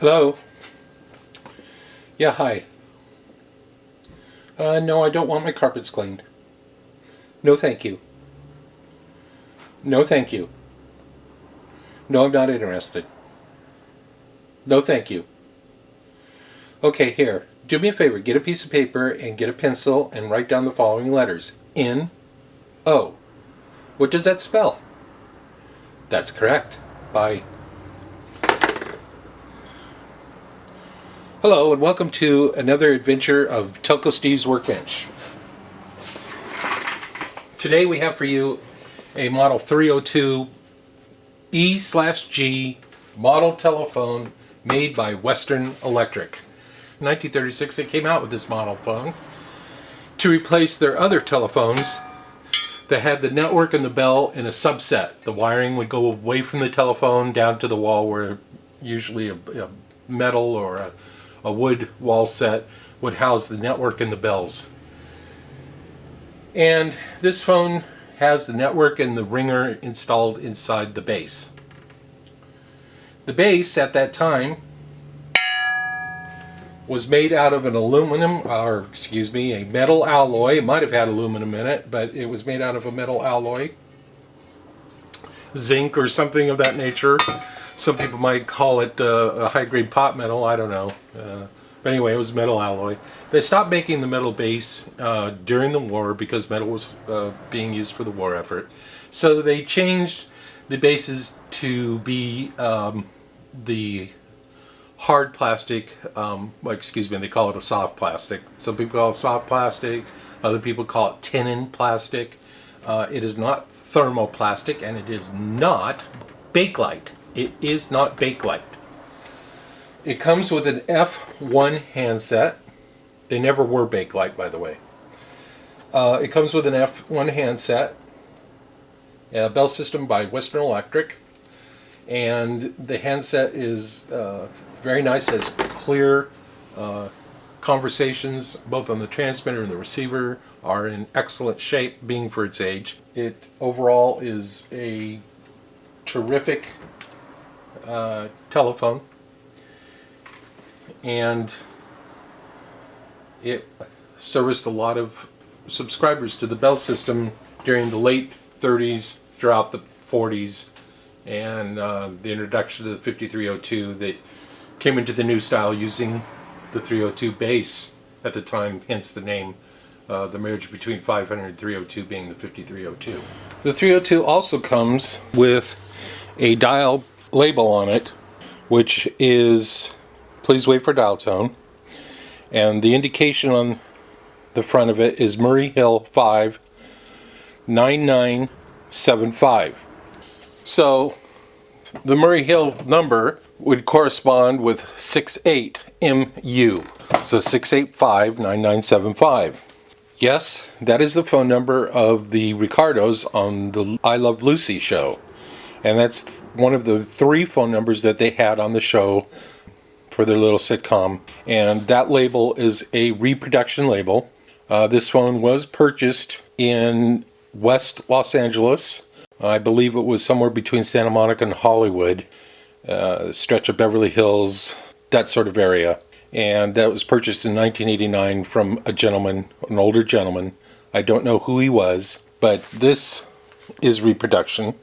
Hello? Yeah, hi. No, I don't want my carpets cleaned. No, thank you. No, thank you. No, I'm not interested. No, thank you. Okay, here. Do me a favor. Get a piece of paper and get a pencil and write down the following letters. N-O. What does that spell? That's correct. Bye. Hello, and welcome to another adventure of Telco Steve's Workbench. Today we have for you a Model 302 E/G model telephone made by Western Electric. In 1936 they came out with this model phone to replace their other telephones that had the network and the bell in a subset. The wiring would go away from the telephone down to the wall, where usually a metal or a wood wall set would house the network and the bells. And this phone has the network and the ringer installed inside the base. The base at that time was made out of an a metal alloy. It might have had aluminum in it, but it was made out of a metal alloy. Zinc or something of that nature. Some people might call it a high-grade pot metal, I don't know. But anyway, it was metal alloy. They stopped making the metal base during the war because metal was being used for the war effort. So they changed the bases to be the hard plastic, they call it a soft plastic. Some people call it soft plastic, other people call it tenon plastic. It is not thermoplastic, and it is not Bakelite. It is not Bakelite. It comes with an F1 handset. They never were Bakelite, by the way. It comes with an F1 handset, a bell system by Western Electric, and the handset is very nice. It has clear conversations, both on the transmitter and the receiver are in excellent shape, being for its age. It overall is a terrific telephone, and it serviced a lot of subscribers to the bell system during the late 30s, throughout the 40s, and the introduction of the 5302 that came into the new style using the 302 base at the time, hence the name, the marriage between 500 and 302 being the 5302. The 302 also comes with a dial label on it, which is please wait for dial tone, and the indication on the front of it is Murray Hill 5 9975. So the Murray Hill number would correspond with 68 MU, so 685-9975. Yes, that is the phone number of the Ricardos on the I Love Lucy show, and that's one of the 3 phone numbers that they had on the show for their little sitcom, and that label is a reproduction label. This phone was purchased in West Los Angeles. I believe it was somewhere between Santa Monica and Hollywood, stretch of Beverly Hills, that sort of area. And that was purchased in 1989 from a gentleman, an older gentleman. I don't know who he was, but this is reproduction.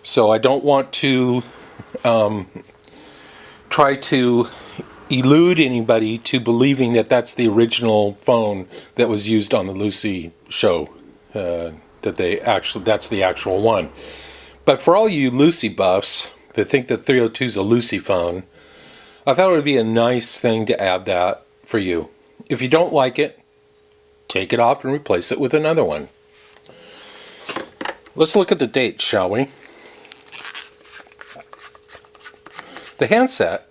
So I don't want to try to elude anybody to believing that that's the original phone that was used on the Lucy show. That's the actual one. But for all you Lucy buffs that think that 302 is a Lucy phone, I thought it would be a nice thing to add that for you. If you don't like it, take it off and replace it with another one. Let's look at the date, shall we? The handset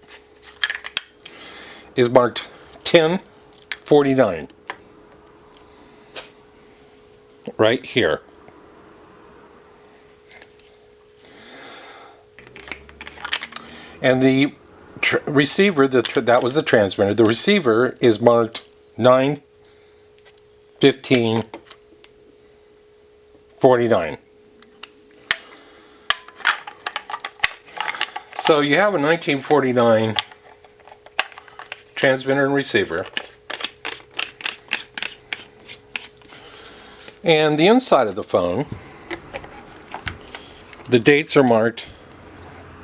is marked 1049 right here. And the receiver, that was the transmitter, the receiver is marked 9/15/49. So you have a 1949 transmitter and receiver. And the inside of the phone, the dates are marked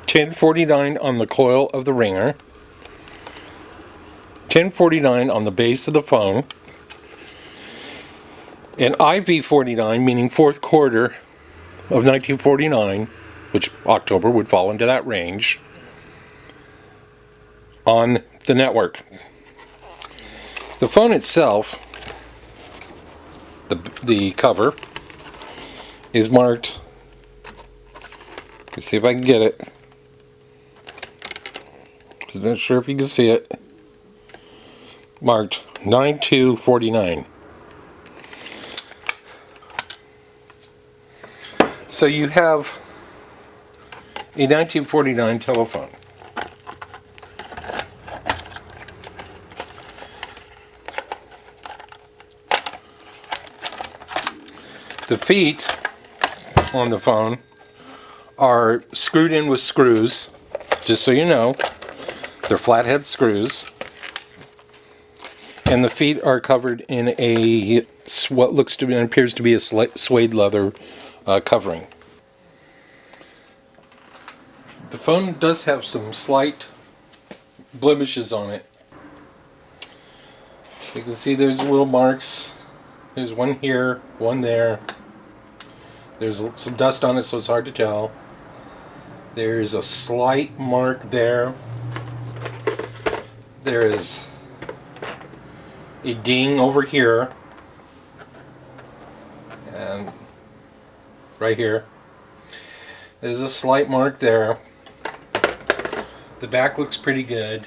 1049 on the coil of the ringer, 1049 on the base of the phone, and IV49, meaning fourth quarter of 1949, which October would fall into that range, on the network. The phone itself, the cover, is marked, let's see if I can get it. I'm not sure if you can see it. Marked 9249. So you have a 1949 telephone. The feet on the phone are screwed in with screws, just so you know. They're flathead screws. And the feet are covered in a what looks to be and appears to be a suede leather covering. The phone does have some slight blemishes on it. You can see there's little marks. There's one here, one there. There's some dust on it, so it's hard to tell. There's a slight mark there. There is a ding over here. And right here. There's a slight mark there. The back looks pretty good.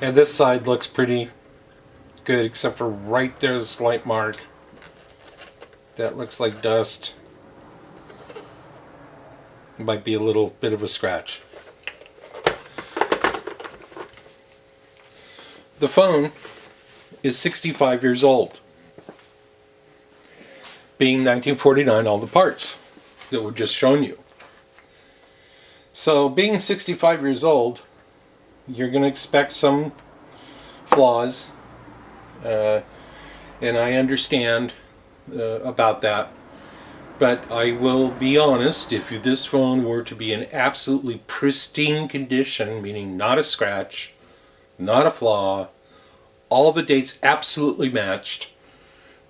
And this side looks pretty good, except for right there's a slight mark. That looks like dust. It might be a little bit of a scratch. The phone is 65 years old. Being 1949, all the parts that were just shown you. So being 65 years old, you're going to expect some flaws, and I understand about that, but I will be honest, if this phone were to be in absolutely pristine condition, meaning not a scratch, not a flaw, all of the dates absolutely matched,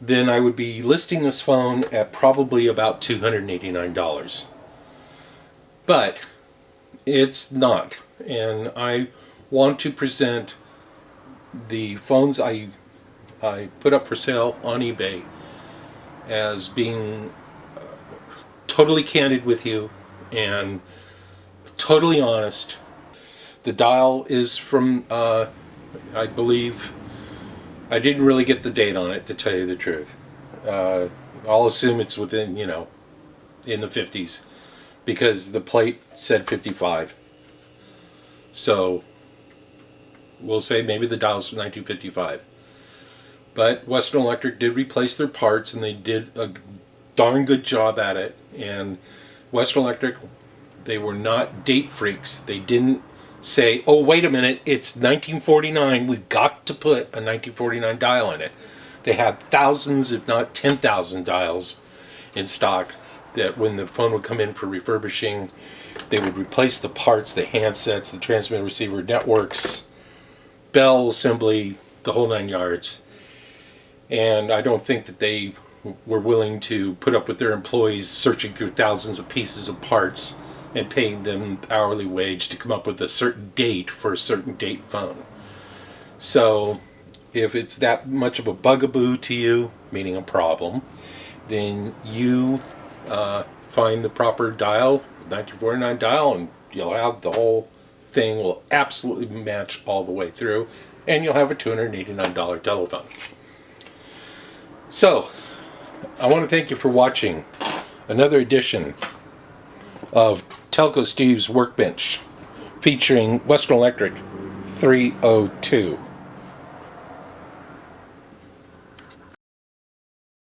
then I would be listing this phone at probably about $289. But it's not, and I want to present the phones I put up for sale on eBay as being totally candid with you and totally honest. The dial is from, I believe, I didn't really get the date on it, to tell you the truth. I'll assume it's within, in the 50s, because the plate said 55. So we'll say maybe the dial's from 1955. But Western Electric did replace their parts, and they did a darn good job at it. And Western Electric, they were not date freaks. They didn't say, oh, wait a minute, it's 1949, we've got to put a 1949 dial in it. They had thousands, if not 10,000 dials in stock that when the phone would come in for refurbishing, they would replace the parts, the handsets, the transmitter receiver networks, bell assembly, the whole 9 yards. And I don't think that they were willing to put up with their employees searching through thousands of pieces of parts and paying them hourly wage to come up with a certain date for a certain date phone. So if it's that much of a bugaboo to you, meaning a problem, then you find the proper dial, 1949 dial, and you'll have the whole thing will absolutely match all the way through, and you'll have a $289 telephone. So I want to thank you for watching another edition of Telco Steve's Workbench featuring Western Electric 302.